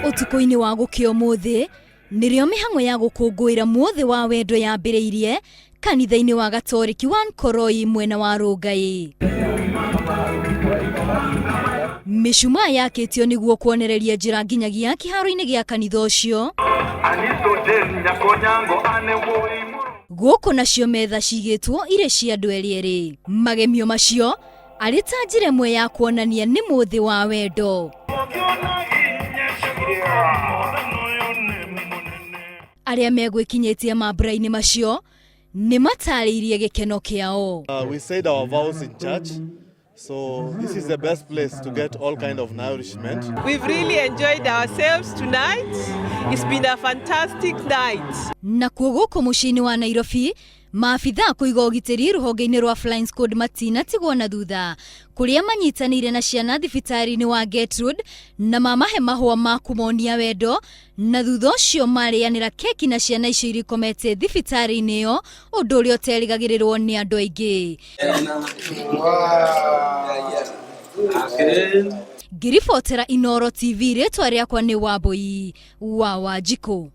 Utuko-ini wa gukio muthi nirio mihango ya gukunguira muthi wa wendo yambiriirie kanitha-ini wa Gatoreki wa Inooro mwena wa Rongai. Mishumaa yakitio niguo kuonereria njira nginyagia kiharo-ini gia kanitha ucio. Guku nacio metha cigitwo ire cia andu eri. Magemio macio ari ta njira imwe ya kuonania ni muthi wa wendo. Aria megwikinyitie mambura-ini macio ni matariirie gikeno kiao. We said our vows in church, so this is the best place to get all kind of nourishment. We've really enjoyed ourselves tonight. It's been a fantastic night. Na guku muciini wa Nairobi, maabitha kuiga ugitiri ruhonge-ini rwa Flying Squad matina tigwo na thutha kuria manyitanire na ciana thibitari-ini wa Gertrude na mamahe mahua ma kumonia wendo na thutha ucio marianira keki na ciana icio irikomete thibitari-ini yo undu uria uterigagirirwo ni andu aingi. Ngiribotera Inooro TV ritwa riakwa ni Wambui wa Wanjikũ.